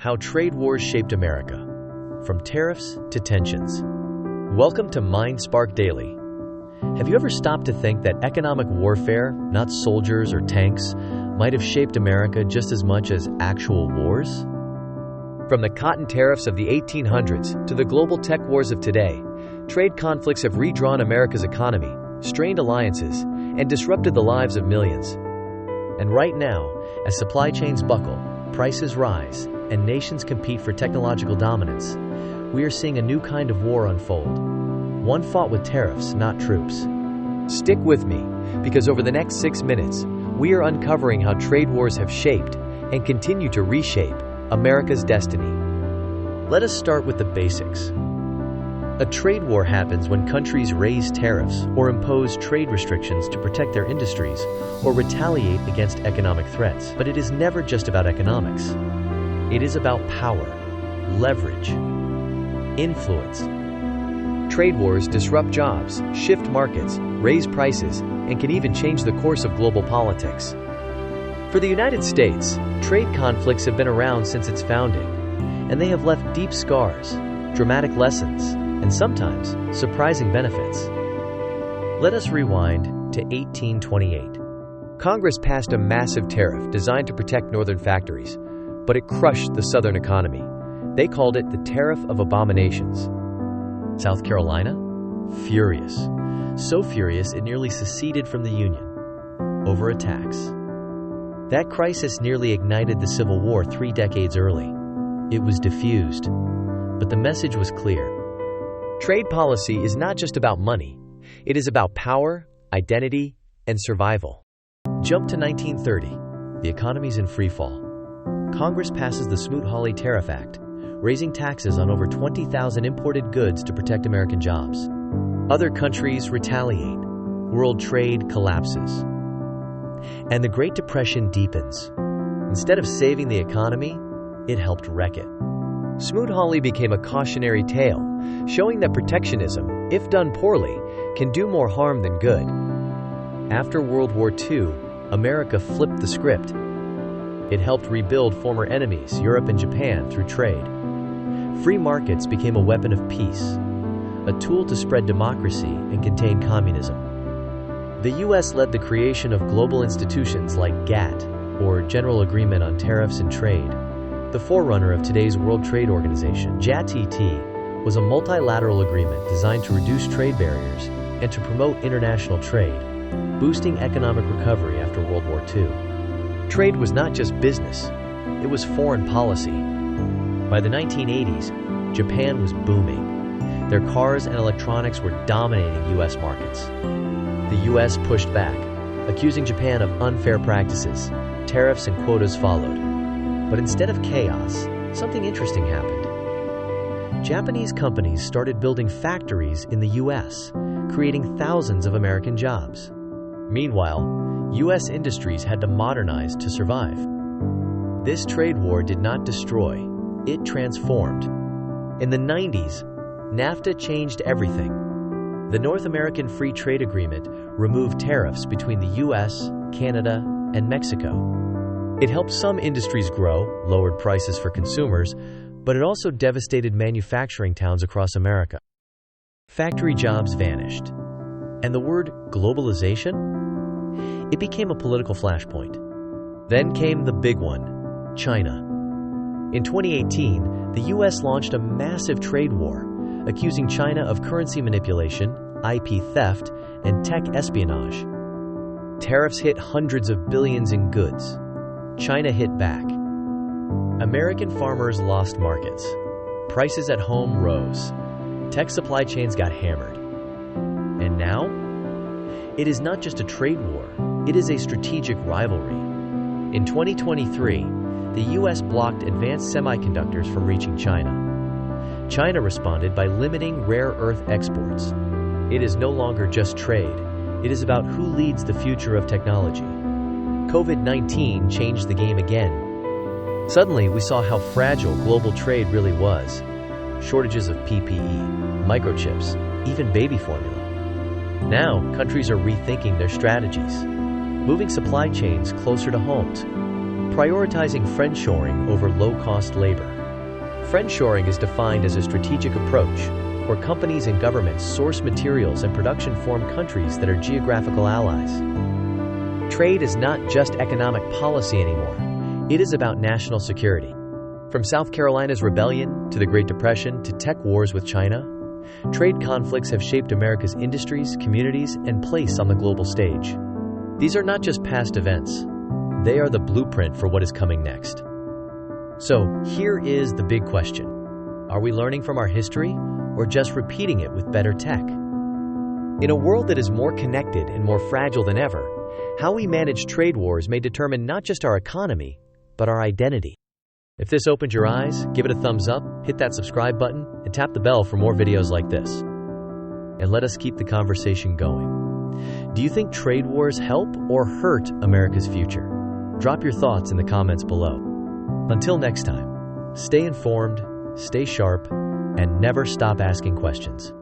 How Trade Wars Shaped America, from Tariffs to Tensions. Welcome to MindSpark Daily. Have you ever stopped to think that economic warfare, not soldiers or tanks, might have shaped America just as much as actual wars? From the cotton tariffs of the 1800s to the global tech wars of today, trade conflicts have redrawn America's economy, strained alliances, and disrupted the lives of millions. And right now, as supply chains buckle, prices rise, and nations compete for technological dominance, we are seeing a new kind of war unfold. One fought with tariffs, not troops. Stick with me, because over the next 6 minutes, we are uncovering how trade wars have shaped and continue to reshape America's destiny. Let us start with the basics. A trade war happens when countries raise tariffs or impose trade restrictions to protect their industries or retaliate against economic threats. But it is never just about economics. It is about power, leverage, influence. Trade wars disrupt jobs, shift markets, raise prices, and can even change the course of global politics. For the United States, trade conflicts have been around since its founding, and they have left deep scars, dramatic lessons, and sometimes surprising benefits. Let us rewind to 1828. Congress passed a massive tariff designed to protect northern factories, but it crushed the southern economy. They called it the Tariff of Abominations. South Carolina? Furious. So furious it nearly seceded from the Union over a tax. That crisis nearly ignited the Civil War 3 decades early. It was diffused, but the message was clear. Trade policy is not just about money. It is about power, identity, and survival. Jump to 1930. The economy's in free fall. Congress passes the Smoot-Hawley Tariff Act, raising taxes on over 20,000 imported goods to protect American jobs. Other countries retaliate. World trade collapses. And the Great Depression deepens. Instead of saving the economy, it helped wreck it. Smoot-Hawley became a cautionary tale, showing that protectionism, if done poorly, can do more harm than good. After World War II, America flipped the script. It helped rebuild former enemies, Europe and Japan, through trade. Free markets became a weapon of peace, a tool to spread democracy and contain communism. The U.S. led the creation of global institutions like GATT, or General Agreement on Tariffs and Trade. The forerunner of today's World Trade Organization, GATT, was a multilateral agreement designed to reduce trade barriers and to promote international trade, boosting economic recovery after World War II. Trade was not just business, it was foreign policy. By the 1980s, Japan was booming. Their cars and electronics were dominating U.S. markets. The U.S. pushed back, accusing Japan of unfair practices. Tariffs and quotas followed. But instead of chaos, something interesting happened. Japanese companies started building factories in the U.S., creating thousands of American jobs. Meanwhile, U.S. industries had to modernize to survive. This trade war did not destroy, it transformed. In the 90s, NAFTA changed everything. The North American Free Trade Agreement removed tariffs between the U.S., Canada, and Mexico. It helped some industries grow, lowered prices for consumers, but it also devastated manufacturing towns across America. Factory jobs vanished. And the word globalization? It became a political flashpoint. Then came the big one, China. In 2018, the U.S. launched a massive trade war, accusing China of currency manipulation, IP theft, and tech espionage. Tariffs hit hundreds of billions in goods. China hit back. American farmers lost markets. Prices at home rose. Tech supply chains got hammered. And now? It is not just a trade war, it is a strategic rivalry. In 2023, the U.S. blocked advanced semiconductors from reaching China. China responded by limiting rare earth exports. It is no longer just trade, it is about who leads the future of technology. COVID-19 changed the game again. Suddenly, we saw how fragile global trade really was. Shortages of PPE, microchips, even baby formula. Now, countries are rethinking their strategies, moving supply chains closer to homes. prioritizing friendshoring over low-cost labor. Friendshoring is defined as a strategic approach where companies and governments source materials and production from countries that are geographical allies. Trade is not just economic policy anymore. It is about national security. From South Carolina's rebellion to the Great Depression to tech wars with China, trade conflicts have shaped America's industries, communities, and place on the global stage. These are not just past events. They are the blueprint for what is coming next. So, here is the big question. Are we learning from our history or just repeating it with better tech? In a world that is more connected and more fragile than ever, how we manage trade wars may determine not just our economy, but our identity. If this opened your eyes, give it a thumbs up, hit that subscribe button, and tap the bell for more videos like this. And let us keep the conversation going. Do you think trade wars help or hurt America's future? Drop your thoughts in the comments below. Until next time, stay informed, stay sharp, and never stop asking questions.